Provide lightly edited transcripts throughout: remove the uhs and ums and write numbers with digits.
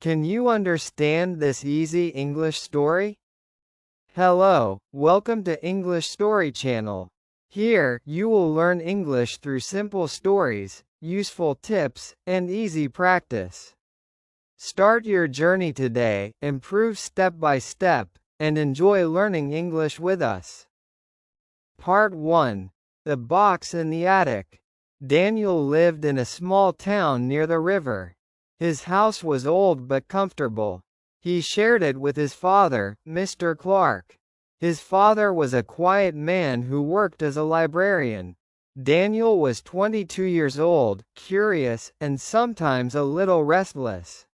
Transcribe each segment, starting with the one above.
Can you understand this easy English story? Hello, welcome to English Story Channel. Here, you will learn English through simple stories, useful tips, and easy practice. Start your journey today, improve step by step, and enjoy learning English with us. Part 1. The Box in the Attic. Daniel lived in a small town near the river. His house was old but comfortable. He shared it with his father, Mr. Clark. His father was a quiet man who worked as a librarian. Daniel was 22 years old, curious, and sometimes a little restless.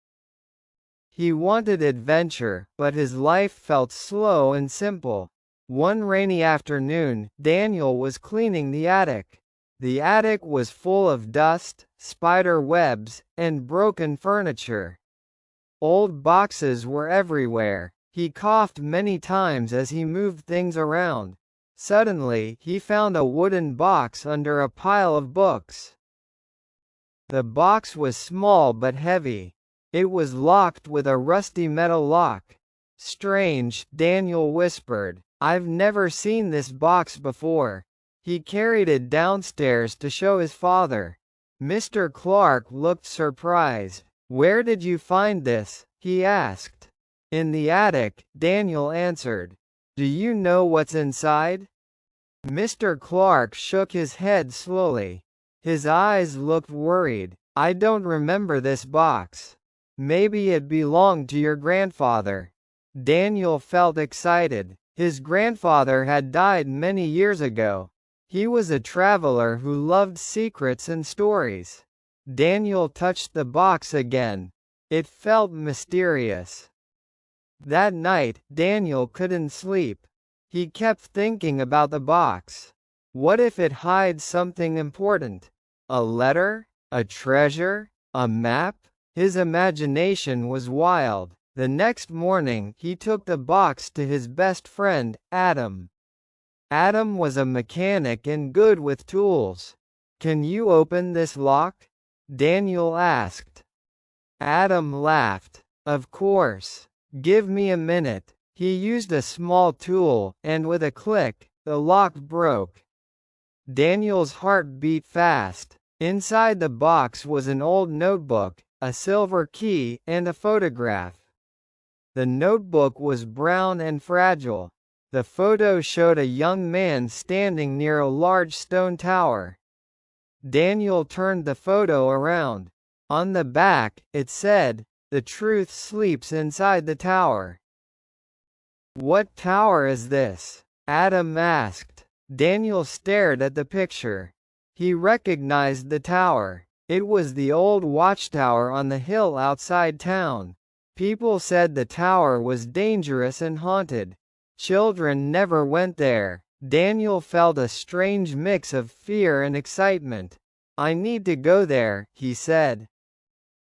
He wanted adventure, but his life felt slow and simple. One rainy afternoon, Daniel was cleaning the attic. The attic was full of dust, spider webs, and broken furniture. Old boxes were everywhere. He coughed many times as he moved things around. Suddenly, he found a wooden box under a pile of books. The box was small but heavy. It was locked with a rusty metal lock. "Strange," Daniel whispered. "I've never seen this box before." He carried it downstairs to show his father. Mr. Clark looked surprised. "Where did you find this?" he asked. "In the attic," Daniel answered. "Do you know what's inside?" Mr. Clark shook his head slowly. His eyes looked worried. "I don't remember this box. Maybe it belonged to your grandfather." Daniel felt excited. His grandfather had died many years ago. He was a traveler who loved secrets and stories. Daniel touched the box again. It felt mysterious. That night, Daniel couldn't sleep. He kept thinking about the box. What if it hides something important? A letter? A treasure? A map? His imagination was wild. The next morning, he took the box to his best friend, Adam. Adam was a mechanic and good with tools. "Can you open this lock?" Daniel asked. Adam laughed. "Of course. Give me a minute." He used a small tool, and with a click, the lock broke. Daniel's heart beat fast. Inside the box was an old notebook, a silver key, and a photograph. The notebook was brown and fragile. The photo showed a young man standing near a large stone tower. Daniel turned the photo around. On the back, it said, "The truth sleeps inside the tower." "What tower is this?" Adam asked. Daniel stared at the picture. He recognized the tower. It was the old watchtower on the hill outside town. People said the tower was dangerous and haunted. Children never went there. Daniel felt a strange mix of fear and excitement. "I need to go there," he said.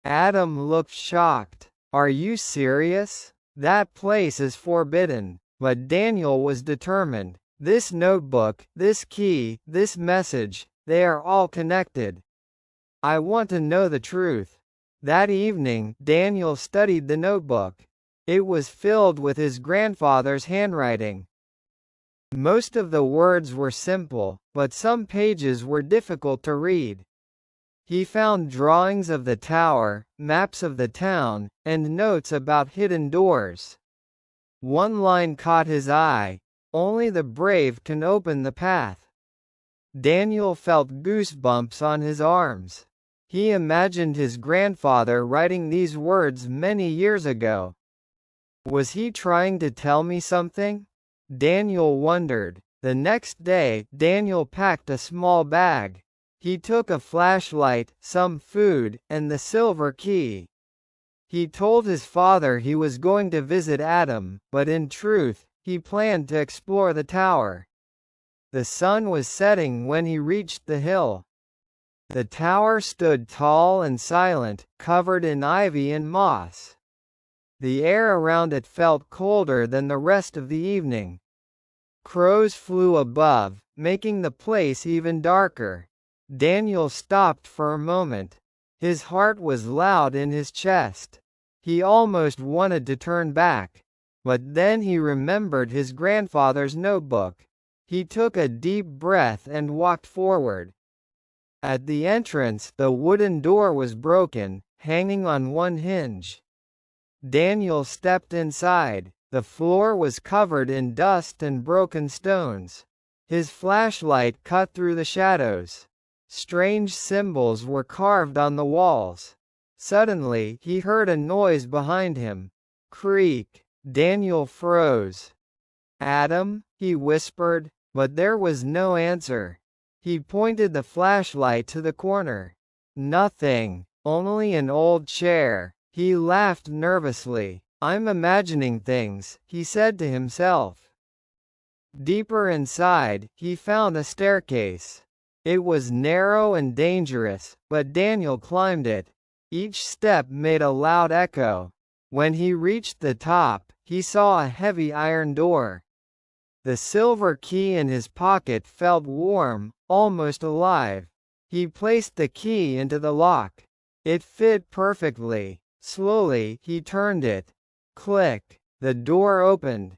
Adam looked shocked. "Are you serious? That place is forbidden." But Daniel was determined. "This notebook, this key, this message, they are all connected. I want to know the truth." That evening, Daniel studied the notebook. It was filled with his grandfather's handwriting. Most of the words were simple, but some pages were difficult to read. He found drawings of the tower, maps of the town, and notes about hidden doors. One line caught his eye: "Only the brave can open the path." Daniel felt goosebumps on his arms. He imagined his grandfather writing these words many years ago. Was he trying to tell me something? Daniel wondered. The next day, Daniel packed a small bag. He took a flashlight, some food, and the silver key. He told his father he was going to visit Adam, but in truth, he planned to explore the tower. The sun was setting when he reached the hill. The tower stood tall and silent, covered in ivy and moss. The air around it felt colder than the rest of the evening. Crows flew above, making the place even darker. Daniel stopped for a moment. His heart was loud in his chest. He almost wanted to turn back, but then he remembered his grandfather's notebook. He took a deep breath and walked forward. At the entrance, the wooden door was broken, hanging on one hinge. Daniel stepped inside. The floor was covered in dust and broken stones. His flashlight cut through the shadows. Strange symbols were carved on the walls. Suddenly, he heard a noise behind him. Creak. Daniel froze. "Adam?" he whispered, but there was no answer. He pointed the flashlight to the corner. Nothing. Only an old chair. He laughed nervously. "I'm imagining things," he said to himself. Deeper inside, he found a staircase. It was narrow and dangerous, but Daniel climbed it. Each step made a loud echo. When he reached the top, he saw a heavy iron door. The silver key in his pocket felt warm, almost alive. He placed the key into the lock. It fit perfectly. Slowly, he turned it. Click. The door opened.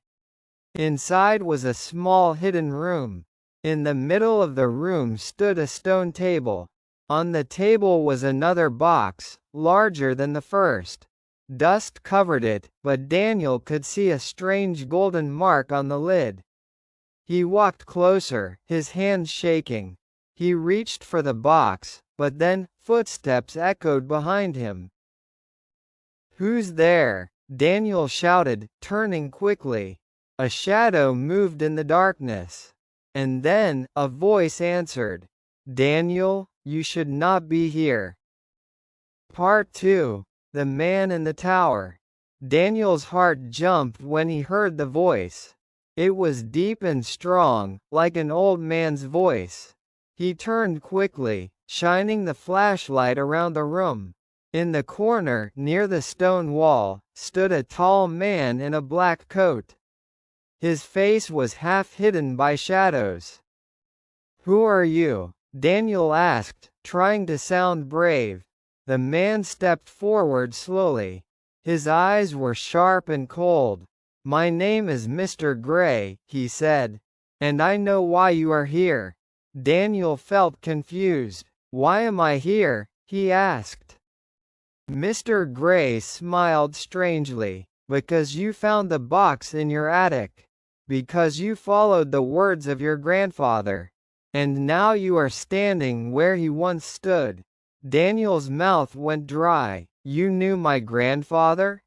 Inside was a small hidden room. In the middle of the room stood a stone table. On the table was another box, larger than the first. Dust covered it, but Daniel could see a strange golden mark on the lid. He walked closer, his hands shaking. He reached for the box, but then, footsteps echoed behind him. "Who's there?" Daniel shouted, turning quickly. A shadow moved in the darkness. And then, a voice answered. "Daniel, you should not be here." Part 2. The Man in the Tower. Daniel's heart jumped when he heard the voice. It was deep and strong, like an old man's voice. He turned quickly, shining the flashlight around the room. In the corner, near the stone wall, stood a tall man in a black coat. His face was half hidden by shadows. "Who are you?" Daniel asked, trying to sound brave. The man stepped forward slowly. His eyes were sharp and cold. "My name is Mr. Gray," he said. "And I know why you are here." Daniel felt confused. "Why am I here?" he asked. Mr. Gray smiled strangely. "Because you found the box in your attic. Because you followed the words of your grandfather. And now you are standing where he once stood." Daniel's mouth went dry. "You knew my grandfather?"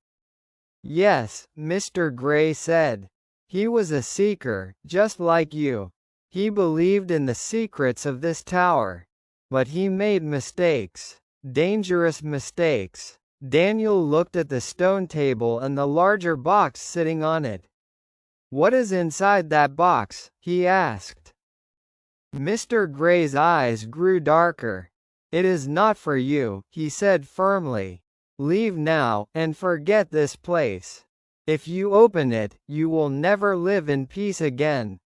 "Yes," Mr. Gray said. "He was a seeker, just like you. He believed in the secrets of this tower. But he made mistakes. Dangerous mistakes." Daniel looked at the stone table and the larger box sitting on it. "What is inside that box?" he asked. Mr. Gray's eyes grew darker. "It is not for you," he said firmly. "Leave now, and forget this place. If you open it, you will never live in peace again."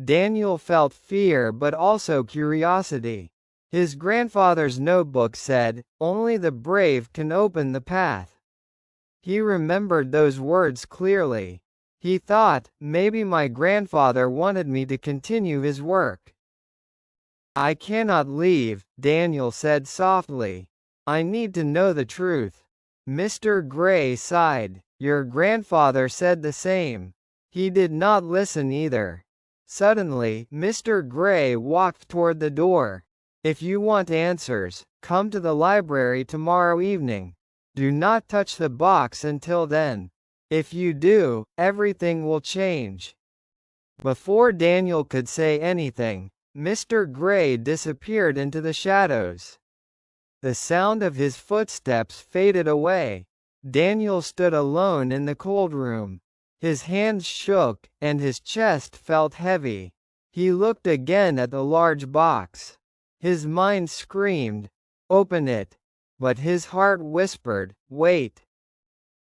Daniel felt fear but also curiosity. His grandfather's notebook said, "Only the brave can open the path." He remembered those words clearly. He thought, maybe my grandfather wanted me to continue his work. "I cannot leave," Daniel said softly. "I need to know the truth." Mr. Gray sighed. "Your grandfather said the same. He did not listen either." Suddenly, Mr. Gray walked toward the door. "If you want answers, come to the library tomorrow evening. Do not touch the box until then. If you do, everything will change." Before Daniel could say anything, Mr. Gray disappeared into the shadows. The sound of his footsteps faded away. Daniel stood alone in the cold room. His hands shook, and his chest felt heavy. He looked again at the large box. His mind screamed, "Open it!" But his heart whispered, "Wait."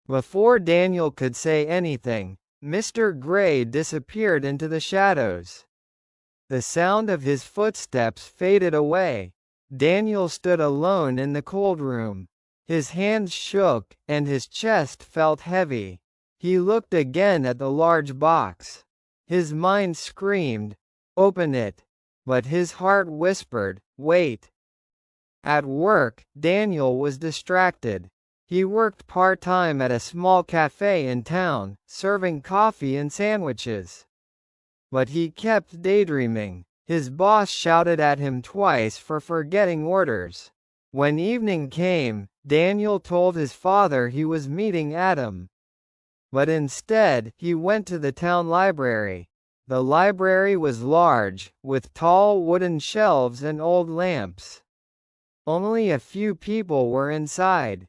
Before Daniel could say anything, Mr. Gray disappeared into the shadows. The sound of his footsteps faded away. Daniel stood alone in the cold room. His hands shook, and his chest felt heavy. He looked again at the large box. His mind screamed, "Open it!" But his heart whispered, "Wait." At work, Daniel was distracted. He worked part-time at a small cafe in town, serving coffee and sandwiches. But he kept daydreaming. His boss shouted at him twice for forgetting orders. When evening came, Daniel told his father he was meeting Adam. But instead, he went to the town library. The library was large, with tall wooden shelves and old lamps. Only a few people were inside.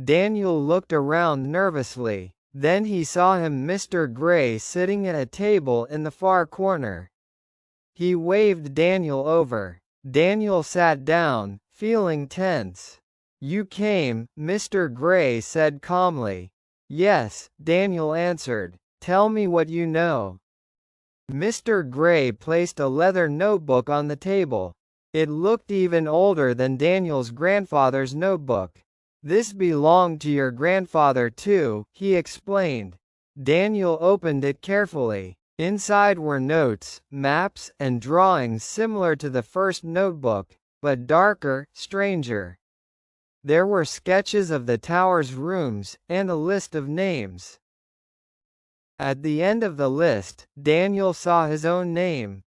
Daniel looked around nervously. Then he saw Mr. Gray sitting at a table in the far corner. He waved Daniel over. Daniel sat down, feeling tense. "You came," Mr. Gray said calmly. "Yes," Daniel answered. "Tell me what you know." Mr. Gray placed a leather notebook on the table. It looked even older than Daniel's grandfather's notebook. "This belonged to your grandfather too," he explained. Daniel opened it carefully. Inside were notes, maps, and drawings similar to the first notebook, but darker, stranger. There were sketches of the tower's rooms, and a list of names. At the end of the list, Daniel saw his own name.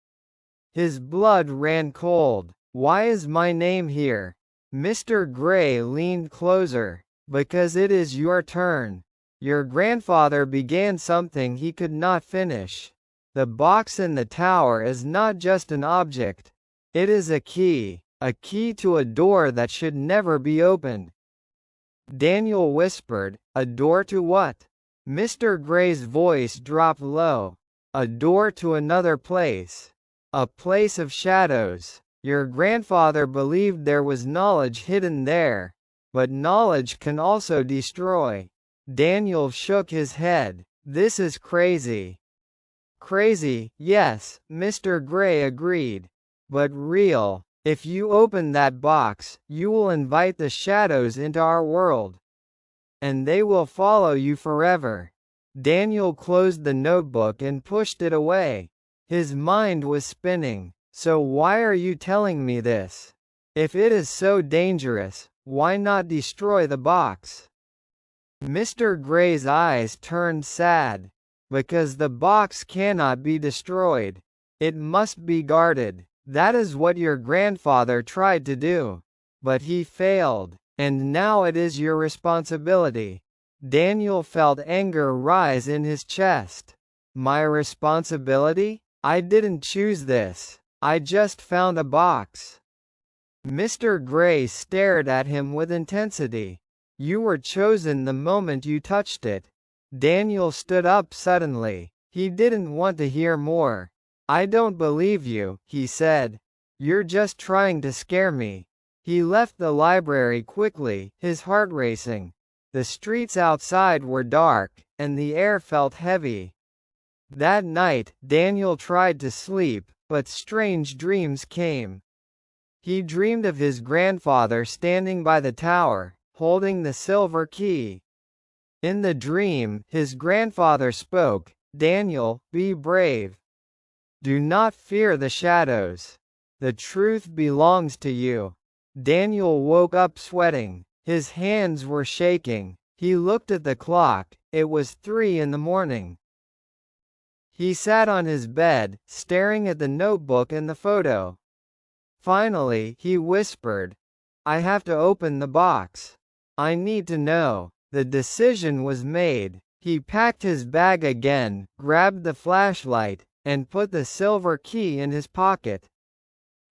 His blood ran cold. "Why is my name here?" Mr. Gray leaned closer. "Because it is your turn. Your grandfather began something he could not finish. The box in the tower is not just an object. It is a key to a door that should never be opened." Daniel whispered, "A door to what?" Mr. Gray's voice dropped low. "A door to another place. A place of shadows. Your grandfather believed there was knowledge hidden there. But knowledge can also destroy." Daniel shook his head. "This is crazy." "Crazy, yes," Mr. Gray agreed. "But real. If you open that box, you will invite the shadows into our world. And they will follow you forever." Daniel closed the notebook and pushed it away. His mind was spinning. "So why are you telling me this? If it is so dangerous, why not destroy the box?" Mr. Gray's eyes turned sad. "Because the box cannot be destroyed. It must be guarded. That is what your grandfather tried to do. But he failed. And now it is your responsibility." Daniel felt anger rise in his chest. "My responsibility? I didn't choose this. I just found a box." Mr. Gray stared at him with intensity. "You were chosen the moment you touched it." Daniel stood up suddenly. He didn't want to hear more. "I don't believe you," he said. "You're just trying to scare me." He left the library quickly, his heart racing. The streets outside were dark, and the air felt heavy. That night, Daniel tried to sleep, but strange dreams came. He dreamed of his grandfather standing by the tower, holding the silver key. In the dream, his grandfather spoke, "Daniel, be brave. Do not fear the shadows. The truth belongs to you." Daniel woke up sweating. His hands were shaking. He looked at the clock. It was 3 in the morning. He sat on his bed, staring at the notebook and the photo. Finally, he whispered, "I have to open the box. I need to know." The decision was made. He packed his bag again, grabbed the flashlight, and put the silver key in his pocket.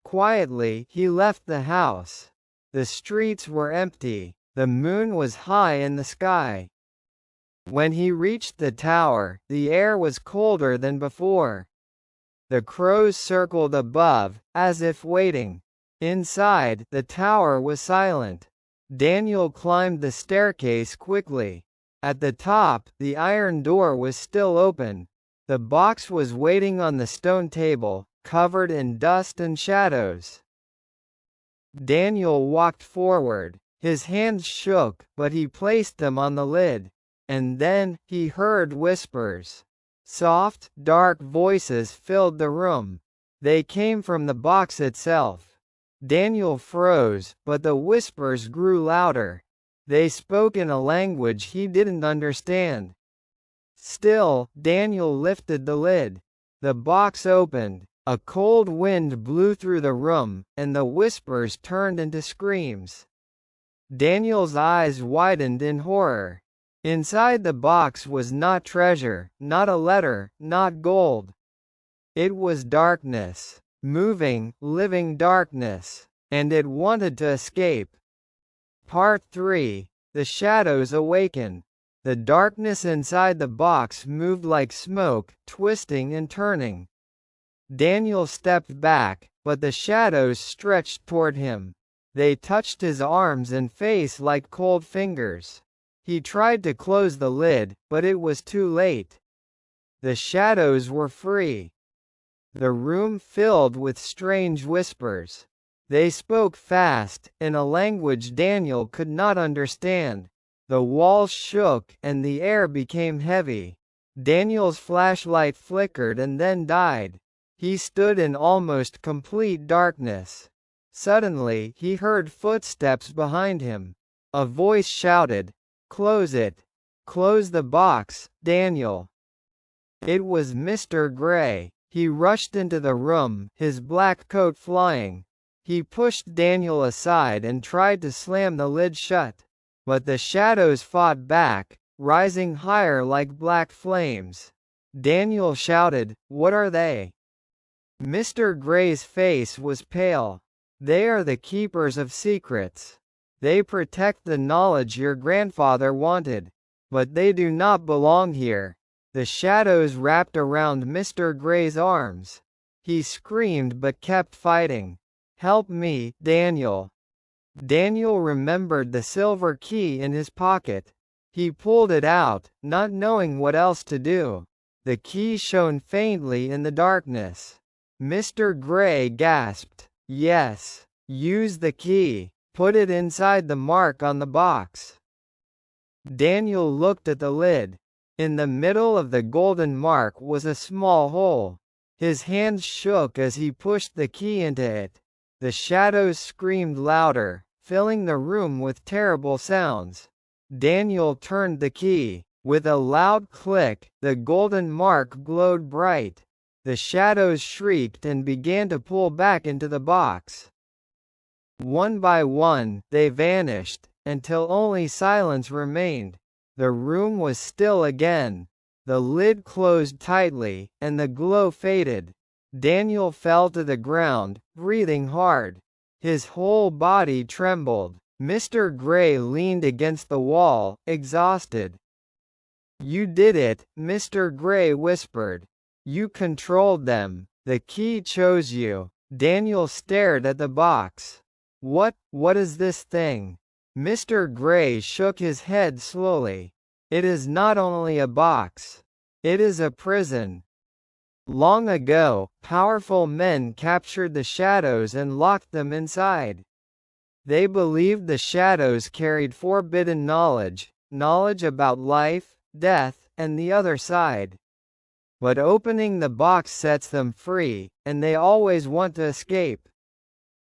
Quietly, he left the house. The streets were empty. The moon was high in the sky. When he reached the tower, the air was colder than before. The crows circled above, as if waiting. Inside, the tower was silent. Daniel climbed the staircase quickly. At the top, the iron door was still open. The box was waiting on the stone table, covered in dust and shadows. Daniel walked forward. His hands shook, but he placed them on the lid. And then, he heard whispers. Soft, dark voices filled the room. They came from the box itself. Daniel froze, but the whispers grew louder. They spoke in a language he didn't understand. Still, Daniel lifted the lid. The box opened. A cold wind blew through the room, and the whispers turned into screams. Daniel's eyes widened in horror. Inside the box was not treasure, not a letter, not gold. It was darkness. Moving, living darkness. And it wanted to escape. Part 3. The shadows awaken. The darkness inside the box moved like smoke, twisting and turning. Daniel stepped back, but the shadows stretched toward him. They touched his arms and face like cold fingers. He tried to close the lid, but it was too late. The shadows were free. The room filled with strange whispers. They spoke fast, in a language Daniel could not understand. The walls shook, and the air became heavy. Daniel's flashlight flickered and then died. He stood in almost complete darkness. Suddenly, he heard footsteps behind him. A voice shouted, "Close it! Close the box, Daniel!" It was Mr. Gray. He rushed into the room, his black coat flying. He pushed Daniel aside and tried to slam the lid shut. But the shadows fought back, rising higher like black flames. Daniel shouted, "What are they?" Mr. Gray's face was pale. "They are the keepers of secrets. They protect the knowledge your grandfather wanted. But they do not belong here." The shadows wrapped around Mr. Gray's arms. He screamed but kept fighting. "Help me, Daniel." Daniel remembered the silver key in his pocket. He pulled it out, not knowing what else to do. The key shone faintly in the darkness. Mr. Gray gasped, "Yes, use the key. Put it inside the mark on the box." Daniel looked at the lid. In the middle of the golden mark was a small hole. His hands shook as he pushed the key into it. The shadows screamed louder, filling the room with terrible sounds. Daniel turned the key. With a loud click, the golden mark glowed bright. The shadows shrieked and began to pull back into the box. One by one, they vanished, until only silence remained. The room was still again. The lid closed tightly, and the glow faded. Daniel fell to the ground, breathing hard. His whole body trembled. Mr. Gray leaned against the wall, exhausted. "You did it," Mr. Gray whispered. "You controlled them. The key chose you." Daniel stared at the box. What is this thing?" Mr. Gray shook his head slowly. "It is not only a box. It is a prison. Long ago, powerful men captured the shadows and locked them inside. They believed the shadows carried forbidden knowledge, knowledge about life, death, and the other side. But opening the box sets them free, and they always want to escape."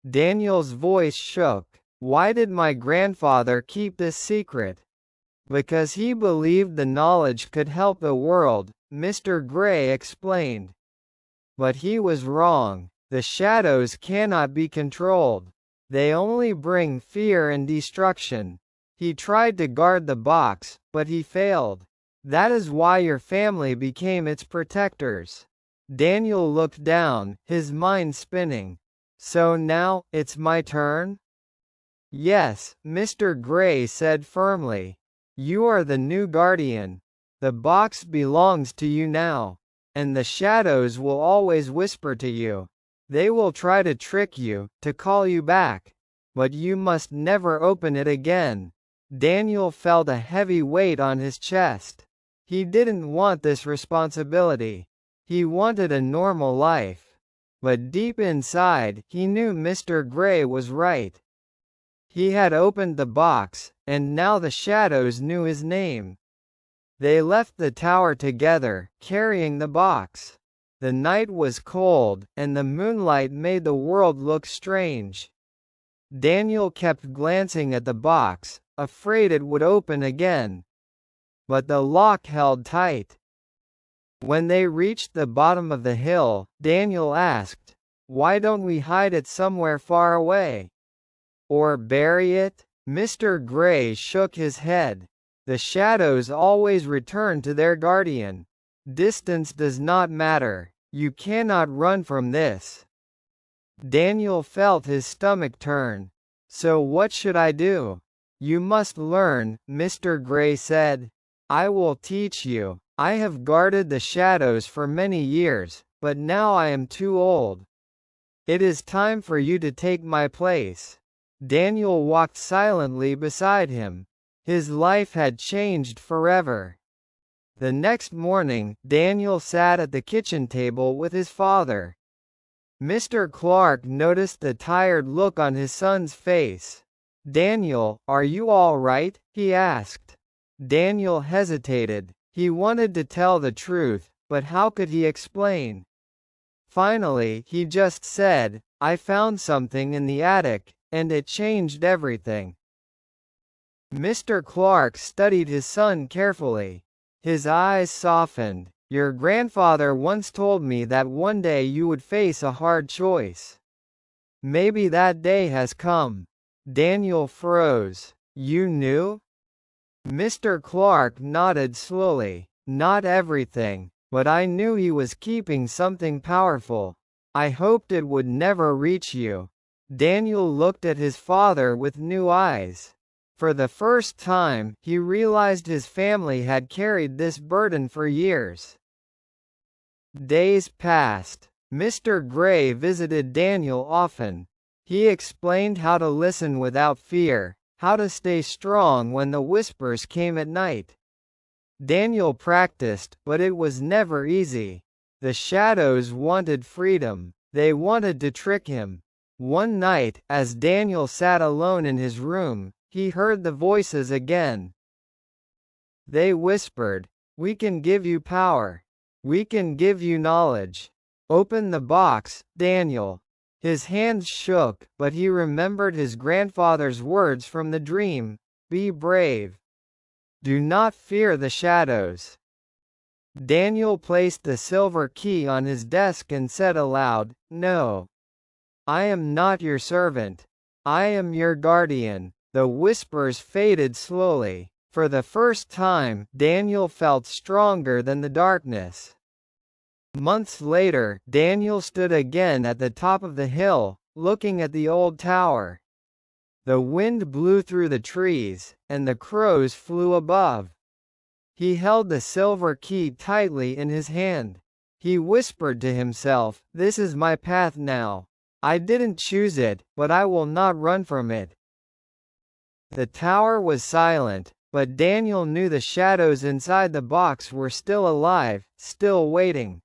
Daniel's voice shook. "Why did my grandfather keep this secret?" "Because he believed the knowledge could help the world," Mr. Gray explained. "But he was wrong. The shadows cannot be controlled. They only bring fear and destruction." He tried to guard the box, but he failed. "That is why your family became its protectors." Daniel looked down, his mind spinning. "So now, it's my turn?" "Yes," Mr. Gray said firmly. "You are the new guardian. The box belongs to you now. And the shadows will always whisper to you. They will try to trick you, to call you back. But you must never open it again." Daniel felt a heavy weight on his chest. He didn't want this responsibility. He wanted a normal life. But deep inside, he knew Mr. Gray was right. He had opened the box, and now the shadows knew his name. They left the tower together, carrying the box. The night was cold, and the moonlight made the world look strange. Daniel kept glancing at the box, afraid it would open again. But the lock held tight. When they reached the bottom of the hill, Daniel asked, "Why don't we hide it somewhere far away? Or bury it?" Mr. Gray shook his head. "The shadows always return to their guardian. Distance does not matter. You cannot run from this." Daniel felt his stomach turn. "So what should I do?" "You must learn," Mr. Gray said. "I will teach you. I have guarded the shadows for many years, but now I am too old. It is time for you to take my place." Daniel walked silently beside him. His life had changed forever. The next morning, Daniel sat at the kitchen table with his father. Mr. Clark noticed the tired look on his son's face. "Daniel, are you all right?" he asked. Daniel hesitated. He wanted to tell the truth, but how could he explain? Finally, he just said, "I found something in the attic, and it changed everything." Mr. Clark studied his son carefully. His eyes softened. "Your grandfather once told me that one day you would face a hard choice. Maybe that day has come." Daniel froze. "You knew?" Mr. Clark nodded slowly. "Not everything, but I knew he was keeping something powerful. I hoped it would never reach you." Daniel looked at his father with new eyes. For the first time, he realized his family had carried this burden for years. Days passed. Mr. Gray visited Daniel often. He explained how to listen without fear, how to stay strong when the whispers came at night. Daniel practiced, but it was never easy. The shadows wanted freedom. They wanted to trick him. One night, as Daniel sat alone in his room, he heard the voices again. They whispered, "We can give you power. We can give you knowledge. Open the box, Daniel." His hands shook, but he remembered his grandfather's words from the dream, "Be brave. Do not fear the shadows." Daniel placed the silver key on his desk and said aloud, "No. I am not your servant. I am your guardian." The whispers faded slowly. For the first time, Daniel felt stronger than the darkness. Months later, Daniel stood again at the top of the hill, looking at the old tower. The wind blew through the trees, and the crows flew above. He held the silver key tightly in his hand. He whispered to himself, "This is my path now. I didn't choose it, but I will not run from it." The tower was silent, but Daniel knew the shadows inside the box were still alive, still waiting.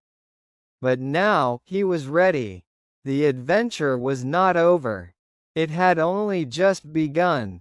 But now, he was ready. The adventure was not over. It had only just begun.